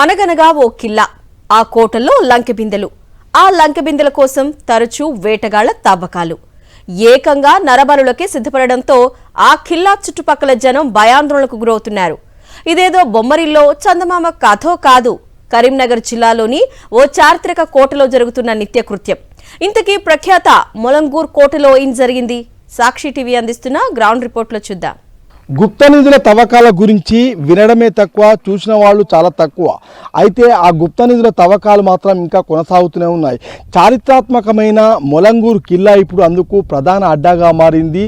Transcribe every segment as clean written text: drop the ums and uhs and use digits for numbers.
అనగనగా ఓ కిల్లా, ఆ కోటల్లో లంకెబిందెలు, ఆ లంకెబిందెల కోసం తరచూ వేటగాళ్ల తవ్వకాలు. ఏకంగా నరబలులకే సిద్ధపడడంతో ఆ కిల్లా చుట్టుపక్కల జనం భయాందోళనకు గురవుతున్నారు. ఇదేదో బొమ్మరిల్లో చందమామ కథో కాదు, కరీంనగర్ జిల్లాలోని ఓ చారిత్రక కోటలో జరుగుతున్న నిత్యకృత్యం. ఇంతకీ ప్రఖ్యాత మొలంగూర్ కోటలో ఏం జరిగింది? సాక్షి టీవీ అందిస్తున్న గ్రౌండ్ రిపోర్ట్లో చూద్దాం. గుప్త నిధుల తవ్వకాల గురించి వినడమే తక్కువ, చూసిన వాళ్ళు చాలా తక్కువ. అయితే ఆ గుప్త నిధుల తవ్వకాలు మాత్రం ఇంకా కొనసాగుతూనే ఉన్నాయి. చారిత్రాత్మకమైన మొలంగూరు కిల్లా ఇప్పుడు అందుకు ప్రధాన అడ్డాగా మారింది.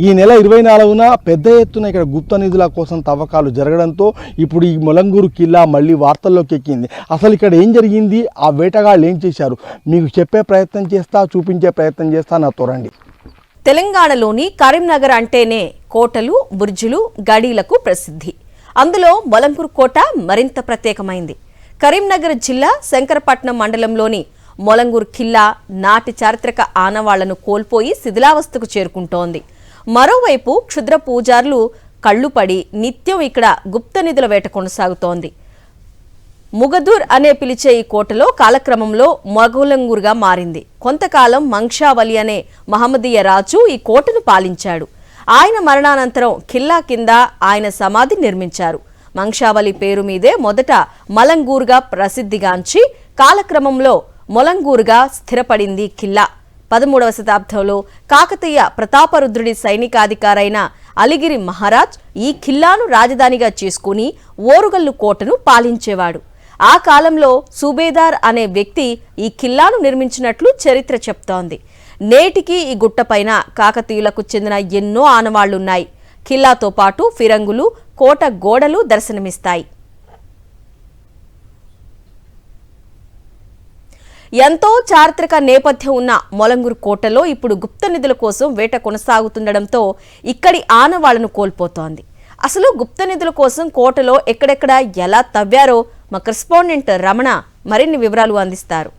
ఈ నెల 24న పెద్ద ఎత్తున ఇక్కడ గుప్త నిధుల కోసం తవ్వకాలు జరగడంతో ఇప్పుడు ఈ మొలంగూరు కిల్లా మళ్ళీ వార్తల్లోకి ఎక్కింది. అసలు ఇక్కడ ఏం జరిగింది, ఆ వేటగాళ్ళు ఏం చేశారు, మీకు చెప్పే ప్రయత్నం చేస్తా, చూపించే ప్రయత్నం చేస్తా, నాతో రండి. తెలంగాణలోని కరీంనగర్ అంటేనే కోటలు, బుర్జులు, గడీలకు ప్రసిద్ధి. అందులో మొలంగూర్ కోట మరింత ప్రత్యేకమైంది. కరీంనగర్ జిల్లా శంకరపట్నం మండలంలోని మొలంగూర్ కిల్లా నాటి చారిత్రక ఆనవాళ్లను కోల్పోయి శిథిలావస్థకు చేరుకుంటోంది. మరోవైపు క్షుద్ర పూజారులు కళ్లుపడి నిత్యం ఇక్కడ గుప్త నిధుల వేట కొనసాగుతోంది. ముగదూర్ అనే పిలిచే ఈ కోటలో కాలక్రమంలో మొలంగూర్గా మారింది. కొంతకాలం మంక్షావలి అనే మహమ్మదీయ రాజు ఈ కోటను పాలించాడు. ఆయన మరణానంతరం ఖిల్లా కింద ఆయన సమాధి నిర్మించారు. మంక్షావలి పేరు మీదే మొదట మలంగూర్గా ప్రసిద్ధిగాంచి కాలక్రమంలో మొలంగూర్గా స్థిరపడింది ఖిల్లా. 13వ శతాబ్దంలో కాకతీయ ప్రతాపరుద్రుడి సైనికాధికారైన అలిగిరి మహారాజ్ ఈ ఖిల్లాను రాజధానిగా చేసుకుని ఓరుగల్లు కోటను పాలించేవాడు. ఆ కాలంలో సుబేదార్ అనే వ్యక్తి ఈ ఖిల్లాను నిర్మించినట్లు చరిత్ర చెప్తోంది. నేటికి ఈ గుట్టపైన కాకతీయులకు చెందిన ఎన్నో ఆనవాళ్లున్నాయి. ఖిల్లాతో పాటు ఫిరంగులు, కోట గోడలు దర్శనమిస్తాయి. ఎంతో చారిత్రక నేపథ్యం ఉన్న మొలంగూర్ కోటలో ఇప్పుడు గుప్త నిధుల కోసం వేట కొనసాగుతుండటంతో ఇక్కడి ఆనవాళ్లను కోల్పోతోంది. అసలు గుప్త నిధుల కోసం కోటలో ఎక్కడెక్కడ ఎలా తవ్వారో మా కరెస్పాండెంట్ రమణ మరిన్ని వివరాలు అందిస్తారు.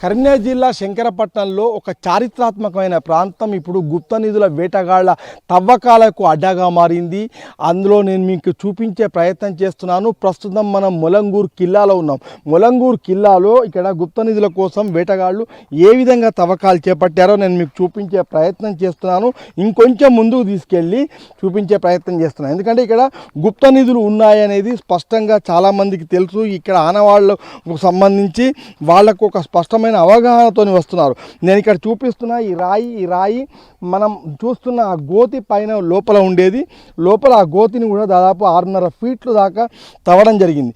కరీంనగర్ జిల్లా శంకరపట్నంలో ఒక చారిత్రాత్మకమైన ప్రాంతం ఇప్పుడు గుప్త నిధుల వేటగాళ్ల తవ్వకాలకు అడ్డాగా మారింది. అందులో నేను మీకు చూపించే ప్రయత్నం చేస్తున్నాను. ప్రస్తుతం మనం మొలంగూర్ కిల్లాలో ఉన్నాం. మొలంగూర్ కిల్లాలో ఇక్కడ గుప్త నిధుల కోసం వేటగాళ్లు ఏ విధంగా తవ్వకాలు చేపట్టారో నేను మీకు చూపించే ప్రయత్నం చేస్తున్నాను. ఇంకొంచెం ముందుకు తీసుకెళ్ళి చూపించే ప్రయత్నం చేస్తున్నాను. ఎందుకంటే ఇక్కడ గుప్త నిధులు ఉన్నాయనేది స్పష్టంగా చాలామందికి తెలుసు. ఇక్కడ ఆనవాళ్లకు సంబంధించి వాళ్లకు ఒక స్పష్టమైన అవగాహనతో వస్తున్నారు. నేను ఇక్కడ చూపిస్తున్న ఈ రాయి మనం చూస్తున్న ఆ గోతి పైన లోపల ఉండేది. లోపల ఆ గోతిని కూడా దాదాపు 6.5 ఫీట్లు దాకా తవ్వడం జరిగింది.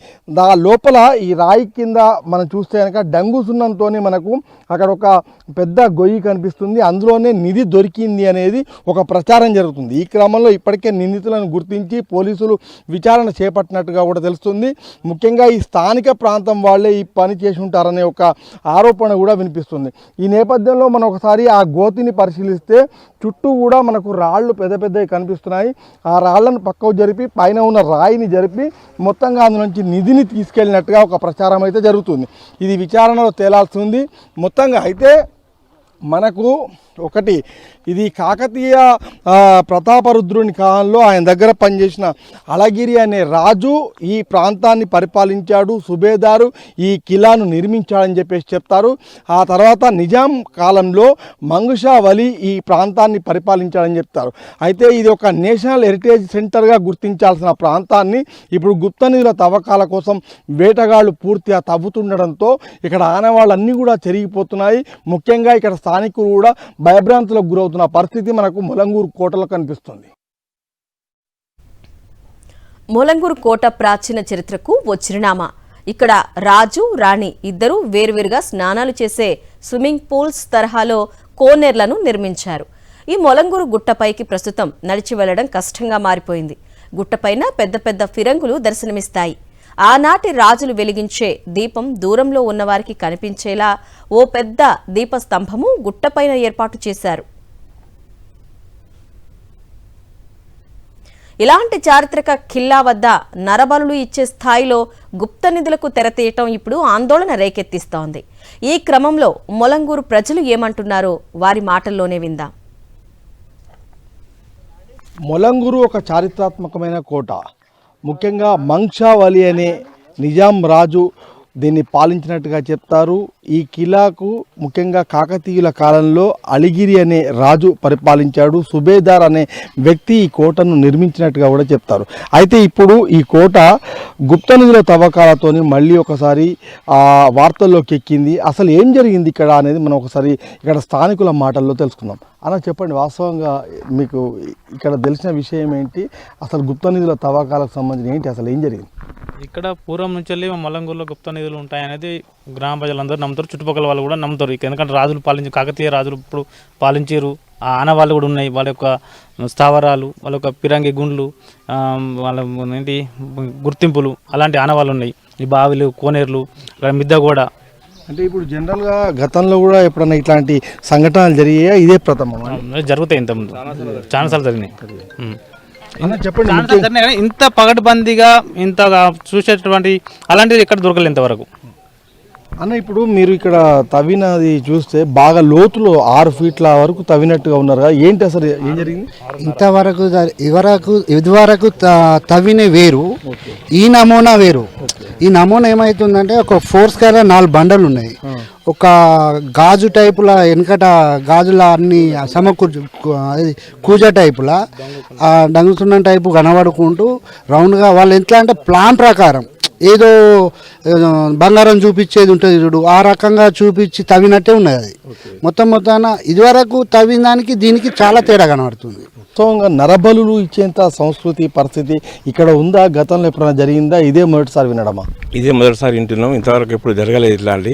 లోపల ఈ రాయి కింద మనం చూస్తే కనుక డంగు సున్నంతో మనకు అక్కడ ఒక పెద్ద గొయ్యి కనిపిస్తుంది. అందులోనే నిధి దొరికింది అనేది ఒక ప్రచారం జరుగుతుంది. ఈ క్రమంలో ఇప్పటికే నిందితులను గుర్తించి పోలీసులు విచారణ చేపట్టినట్టుగా కూడా తెలుస్తుంది. ముఖ్యంగా ఈ స్థానిక ప్రాంతం వాళ్ళే ఈ పని చేసి ఉంటారనే ఒక ఆరోపణ కూడా వినిపిస్తుంది. ఈ నేపథ్యంలో మనం ఒకసారి ఆ గోతిని పరిశీలిస్తే చుట్టూ కూడా మనకు రాళ్ళు పెద్ద పెద్దవి కనిపిస్తున్నాయి. ఆ రాళ్లను పక్కకు జరిపి పైన ఉన్న రాయిని జరిపి మొత్తంగా అందులోంచి నిధిని తీసుకెళ్ళినట్టుగా ఒక ప్రచారం అయితే జరుగుతుంది. ఇది విచారణలో తేలాల్సింది. మొత్తంగా అయితే మనకు ఒకటి, ఇది కాకతీయ ప్రతాపరుద్రుని కాలంలో ఆయన దగ్గర పనిచేసిన అళగిరి అనే రాజు ఈ ప్రాంతాన్ని పరిపాలించాడు. సుబేదారు ఈ కిలాను నిర్మించాడని చెప్పేసి చెప్తారు. ఆ తర్వాత నిజాం కాలంలో మంగుషావలి ఈ ప్రాంతాన్ని పరిపాలించాడని చెప్తారు. అయితే ఇది ఒక నేషనల్ హెరిటేజ్ సెంటర్గా గుర్తించాల్సిన ప్రాంతాన్ని ఇప్పుడు గుప్త నిధుల తవ్వకాల కోసం వేటగాళ్లు పూర్తిగా తవ్వుతుండడంతో ఇక్కడ ఆనవాళ్ళన్నీ కూడా చెరిగిపోతున్నాయి. ముఖ్యంగా ఇక్కడ స్థానికులు కూడా భయభ్రాంతులకు గురవుతున్న పరిస్థితి మనకు మొలంగూర్ కోటలో కనిపిస్తుంది. మొలంగూర్ కోట ప్రాచీన చరిత్రకు ఓ చిరునామా. ఇక్కడ రాజు, రాణి ఇద్దరూ వేర్వేరుగా స్నానాలు చేసే స్విమ్మింగ్ పూల్స్ తరహాలో కోనేర్లను నిర్మించారు. ఈ మొలంగూరు గుట్టపైకి ప్రస్తుతం నడిచి వెళ్లడం కష్టంగా మారిపోయింది. గుట్టపైన పెద్ద పెద్ద ఫిరంగులు దర్శనమిస్తాయి. ఆనాటి రాజులు వెలిగించే దీపం దూరంలో ఉన్నవారికి కనిపించేలా ఓ పెద్ద దీపస్తంభము గుట్టపైన ఏర్పాటు చేశారు. ఇలాంటి చారిత్రక ఖిల్లా వద్ద నరబలులు ఇచ్చే స్థాయిలో గుప్త నిధులకు తెరతీయటం ఇప్పుడు ఆందోళన రేకెత్తిస్తోంది. ఈ క్రమంలో మొలంగూరు ప్రజలు ఏమంటున్నారో వారి మాటల్లోనే విందాం. మొలంగూరు ఒక చారిత్రాత్మకమైన కోట. ముఖ్యంగా మంక్షావలి అనే నిజాం రాజు దీన్ని పాలించినట్టుగా చెప్తారు. ఈ కిలాకు ముఖ్యంగా కాకతీయుల కాలంలో అలిగిరి అనే రాజు పరిపాలించాడు. సుబేదార్ అనే వ్యక్తి ఈ కోటను నిర్మించినట్టుగా కూడా చెప్తారు. అయితే ఇప్పుడు ఈ కోట గుప్త నిధుల తవ్వకాలతోని మళ్ళీ ఒకసారి వార్తల్లోకి ఎక్కింది. అసలు ఏం జరిగింది ఇక్కడ అనేది మనం ఒకసారి ఇక్కడ స్థానికుల మాటల్లో తెలుసుకుందాం. అన్న చెప్పండి, వాస్తవంగా మీకు ఇక్కడ తెలిసిన విషయం ఏంటి? అసలు గుప్త నిధుల తవ్వకాలకు సంబంధించి ఏంటి, అసలు ఏం జరిగింది? ఇక్కడ పూర్వం నుంచి వెళ్ళి మల్లంగూరులో గుప్త నిధులు ఉంటాయనేది గ్రామ ప్రజలందరూ నమ్ముతారు, చుట్టుపక్కల వాళ్ళు కూడా నమ్ముతారు. ఎందుకంటే రాజులు కాకతీయ రాజులు ఇప్పుడు పాలించారు, ఆ ఆనవాళ్ళు కూడా ఉన్నాయి. వాళ్ళ యొక్క స్థావరాలు, వాళ్ళ యొక్క పిరంగి గుండ్లు, వాళ్ళ ఏంటి గుర్తింపులు, అలాంటి ఆనవాళ్ళు ఉన్నాయి. ఈ బావిలు, కోనేరులు, మిద్దగోడ. అంటే ఇప్పుడు జనరల్గా గతంలో కూడా ఎప్పుడన్నా ఇట్లాంటి సంఘటనలు జరిగాయా? ఇదే ప్రథమం? జరుగుతాయి, ఇంతకుముందు చాలాసార్లు జరిగినాయి. చెప్పండి, ఇంత పగటిబందీగా ఇంతగా చూసేటువంటి అలాంటిది ఎక్కడ దొరకలేదు ఇంతవరకు. అన్న ఇప్పుడు మీరు ఇక్కడ తవ్వినది చూస్తే బాగా లోతులో 6 ఫీట్ల వరకు తవ్వినట్టుగా ఉన్నారు కదా, ఏంటి అసలు ఏం జరిగింది? ఇంతవరకు ఇదివరకు తవ్విన వేరు, ఈ నమూనా వేరు. ఈ నమూనా ఏమవుతుందంటే ఒక 4 స్క్వేర్ 4 బండలు ఉన్నాయి. ఒక గాజు టైపుల వెనకట గాజుల అన్ని కూజ టైపుల డంగుతున్న టైపు కనబడుకుంటూ రౌండ్గా వాళ్ళు ఎట్లా అంటే ప్లాన్ ప్రకారం ఏదో బంగారం చూపించేది ఉంటుంది చూడు, ఆ రకంగా చూపించి తవ్వినట్టే ఉన్నది. అది మొత్తాన ఇదివరకు తవ్విన దానికి దీనికి చాలా తేడా కనబడుతుంది. వాస్తవంగా నరబలులు ఇచ్చేంత సంస్కృతి పరిస్థితి ఇక్కడ ఉందా? గతంలో ఎప్పుడైనా జరిగిందా? ఇదే మొదటిసారి వినడమా? ఇదే మొదటిసారి వింటున్నాం. ఇంతవరకు ఎప్పుడు జరగలేదు ఇట్లాంటి.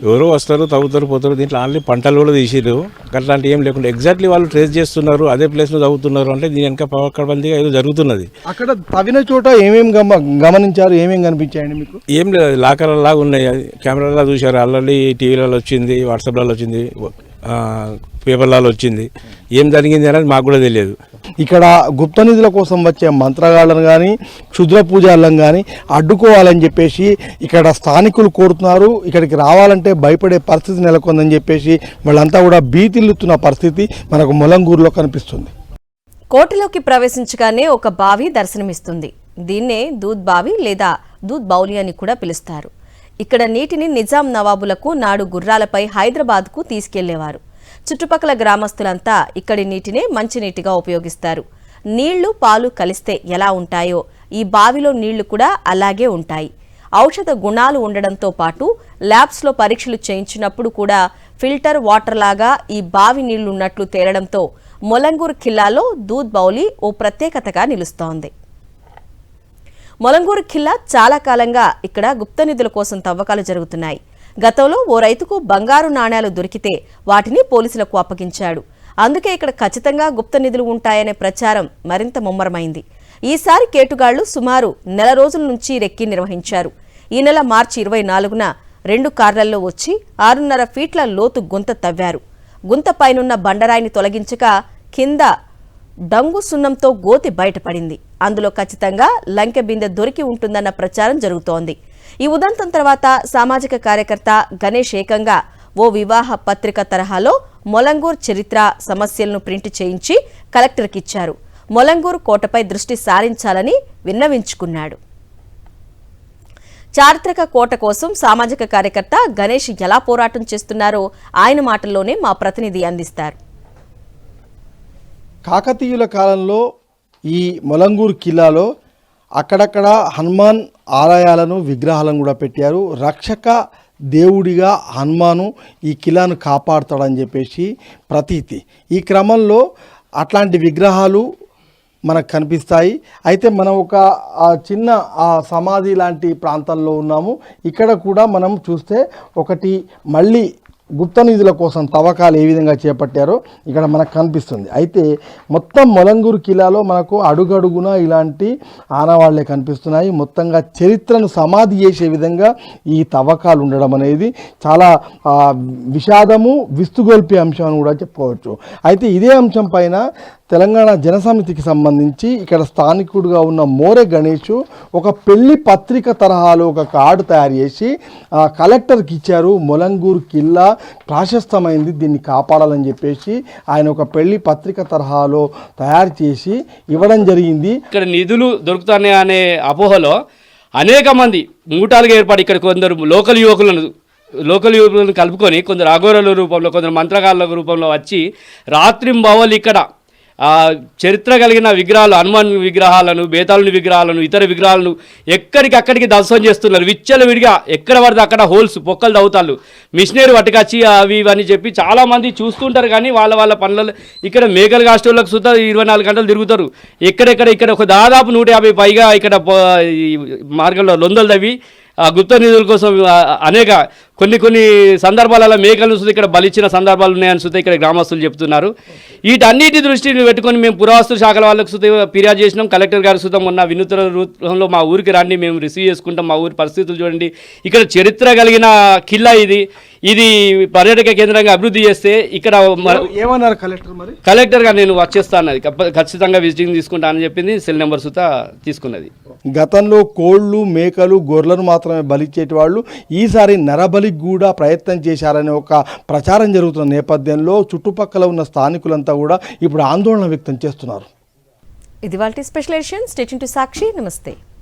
ఎవరో వస్తారు, తవ్వుతారు, పోతారు. దీంట్లో ఆన్లీ పంటలు కూడా తీసిరు, అట్లాంటి ఏం లేకుండా ఎగ్జాక్ట్లీ వాళ్ళు ట్రేస్ చేస్తున్నారు, అదే ప్లేస్లో తవ్వుతున్నారు. అంటే దీని వెనక పక్కబందిగా ఏదో జరుగుతున్నది. అక్కడ తవ్విన చోట ఏమేమి గమనించారు, ఏమేమి కనిపించాయండి మీకు? ఏం లేదు, లాకర్లా ఉన్నాయి. కెమెరాలో చూశారు, ఆల్రెడీ టీవీలలో వచ్చింది, వాట్సాప్లలో వచ్చింది, పేపర్లలో వచ్చింది. ఏం జరిగింది అనేది మాకు కూడా తెలియదు. ఇక్కడ గుప్త నిధుల కోసం వచ్చే మంత్రగాళ్ళను కానీ క్షుద్ర పూజాలను కానీ అడ్డుకోవాలని చెప్పేసి ఇక్కడ స్థానికులు కోరుతున్నారు. ఇక్కడికి రావాలంటే భయపడే పరిస్థితి నెలకొందని చెప్పేసి వాళ్ళంతా కూడా భీతిల్లుతున్న పరిస్థితి మనకు మొలంగూరులో కనిపిస్తుంది. కోటలోకి ప్రవేశించగానే ఒక బావి దర్శనమిస్తుంది. దీన్నే దూద్ బావి లేదా దూద్ బౌలి అని కూడా పిలుస్తారు. ఇక్కడ నీటిని నిజాం నవాబులకు నాడు గుర్రాలపై హైదరాబాద్కు తీసుకెళ్లేవారు. చుట్టుపక్కల గ్రామస్తులంతా ఇక్కడి నీటినే మంచినీటిగా ఉపయోగిస్తారు. నీళ్లు పాలు కలిస్తే ఎలా ఉంటాయో ఈ బావిలో నీళ్లు కూడా అలాగే ఉంటాయి. ఔషధ గుణాలు ఉండడంతో పాటు ల్యాబ్స్లో పరీక్షలు చేయించినప్పుడు కూడా ఫిల్టర్ వాటర్ లాగా ఈ బావి నీళ్లున్నట్లు తేలడంతో మొలంగూరు ఖిల్లాలో దూద్ బౌలి ఓ ప్రత్యేకతగా నిలుస్తోంది. మొలంగూరు ఖిల్లా చాలా కాలంగా ఇక్కడ గుప్త నిధుల కోసం తవ్వకాలు జరుగుతున్నాయి. గతంలో ఓ రైతుకు బంగారు నాణేలు దొరికితే వాటిని పోలీసులకు అప్పగించాడు. అందుకే ఇక్కడ ఖచ్చితంగా గుప్త నిధులు ఉంటాయనే ప్రచారం మరింత ముమ్మరమైంది. ఈసారి కేటుగాళ్లు సుమారు నెల రోజుల నుంచి రెక్కి నిర్వహించారు. ఈ నెల మార్చి 24న 2 కార్లలో వచ్చి 6.5 ఫీట్ల లోతు గుంత తవ్వారు. గుంత పైనున్న బండరాయిని తొలగించక కింద డంగు సున్నంతో గోతి బయటపడింది. అందులో ఖచ్చితంగా లంకె బిందె దొరికి ఉంటుందన్న ప్రచారం జరుగుతోంది. ఈ ఉదంతం తర్వాత సామాజిక కార్యకర్త గణేష్ ఏకంగా ఓ వివాహ పత్రిక తరహాలో మొలంగూర్ చరిత్ర సమస్యలను ప్రింట్ చేయించి కలెక్టర్కిచ్చారు. మొలంగూర్ కోటపై దృష్టి సారించాలని విన్నవించుకున్నాడు. చారిత్రక కోట కోసం సామాజిక కార్యకర్త గణేష్ ఎలా పోరాటం చేస్తున్నారో ఆయన మాటల్లోనే మా ప్రతినిధి అందిస్తారు. కాకతీయుల కాలంలో ఈ మొలంగూరు కిల్లాలో అక్కడక్కడ హనుమాన్ ఆలయాలను విగ్రహాలను కూడా పెట్టారు. రక్షక దేవుడిగా హనుమాను ఈ కిల్లాను కాపాడుతాడని చెప్పేసి ప్రతీతి. ఈ క్రమంలో అట్లాంటి విగ్రహాలు మనకు కనిపిస్తాయి. అయితే మనం ఒక చిన్న సమాధి లాంటి ప్రాంతంలో ఉన్నాము. ఇక్కడ కూడా మనం చూస్తే ఒకటి మళ్ళీ గుప్త నిధుల కోసం తవ్వకాలు ఏ విధంగా చేపట్టారో ఇక్కడ మనకు కనిపిస్తుంది. అయితే మొత్తం మొలంగూరు కిలాలో మనకు అడుగడుగున ఇలాంటి ఆనవాళ్లే కనిపిస్తున్నాయి. మొత్తంగా చరిత్రను సమాధి చేసే విధంగా ఈ తవ్వకాలు ఉండడం అనేది చాలా విషాదము, విస్తుగొల్పే అంశం అని కూడా చెప్పుకోవచ్చు. అయితే ఇదే అంశం పైన తెలంగాణ జనసమితికి సంబంధించి ఇక్కడ స్థానికుడిగా ఉన్న మోరె గణేష్ ఒక పెళ్లి పత్రిక తరహాలో ఒక కార్డు తయారు చేసి కలెక్టర్కి ఇచ్చారు. మొలంగూరు కిల్లా ప్రాశస్తమైంది, దీన్ని కాపాడాలని చెప్పేసి ఆయన ఒక పెళ్లి పత్రిక తరహాలో తయారు చేసి ఇవ్వడం జరిగింది. ఇక్కడ నిధులు దొరుకుతాయి అనే అపోహలో అనేక మంది మూటాలుగా ఏర్పడి ఇక్కడ కొందరు లోకల్ యువకులను కలుపుకొని కొందరు అఘోరల రూపంలో, కొందరు మంత్రగాళ్ళ రూపంలో వచ్చి రాత్రింబవళ్ళు ఇక్కడ చరిత్ర కలిగిన విగ్రహాలు, హనుమాన్ విగ్రహాలను, బేతాళుని విగ్రహాలను, ఇతర విగ్రహాలను ఎక్కడికక్కడికి ధ్వంసం చేస్తున్నారు. విచ్చలవిడిగా ఎక్కడ పడితే అక్కడ హోల్స్, పొక్కలు తవ్వుతాళ్ళు, మిషనరీ పట్టుకొచ్చి అవి ఇవని చెప్పి చాలామంది చూస్తుంటారు. కానీ వాళ్ళ పనులలో ఇక్కడ మేకలు కాస్టోళ్ళకు సుతా 24 గంటలు తిరుగుతారు. ఇక్కడ ఒక దాదాపు 150 పైగా ఇక్కడ మార్గంలో లొందలు తవ్వి గుప్త నిధుల కోసం అనేక కొన్ని సందర్భాలలో మేకలను సుతా ఇక్కడ బలిచ్చిన సందర్భాలు ఉన్నాయని సుతా ఇక్కడ గ్రామస్తులు చెప్తున్నారు. వీటన్నిటి దృష్టిని పెట్టుకొని మేము పురావస్తు శాఖల వాళ్ళకు సుతా ఫిర్యాదు చేసినాం. కలెక్టర్ గారు సుతా మొన్న వినూత్న రూపంలో మా ఊరికి రండి, మేము రిసీవ్ చేసుకుంటాం, మా ఊరి పరిస్థితులు చూడండి, ఇక్కడ చరిత్ర కలిగిన కిల్లా ఇది పర్యాటక కేంద్రంగా అభివృద్ధి చేస్తే ఇక్కడ ఏమన్నారు కలెక్టర్? మరి కలెక్టర్గా నేను వచ్చేస్తాను, ఖచ్చితంగా విజిటింగ్ తీసుకుంటానని చెప్పింది. సెల్ నెంబర్ సుతా తీసుకున్నది. గతంలో కోళ్ళు, మేకలు, గొర్రెలను మాత్రమే బలిచ్చేటి వాళ్ళు ఈసారి నరబలికి కూడా ప్రయత్నం చేశారనే ఒక ప్రచారం జరుగుతున్న నేపథ్యంలో చుట్టుపక్కల ఉన్న స్థానికులంతా కూడా ఇప్పుడు ఆందోళన వ్యక్తం చేస్తున్నారు. ఇది వాల్టి special edition. Stay tuned to Sakshi. నమస్తే.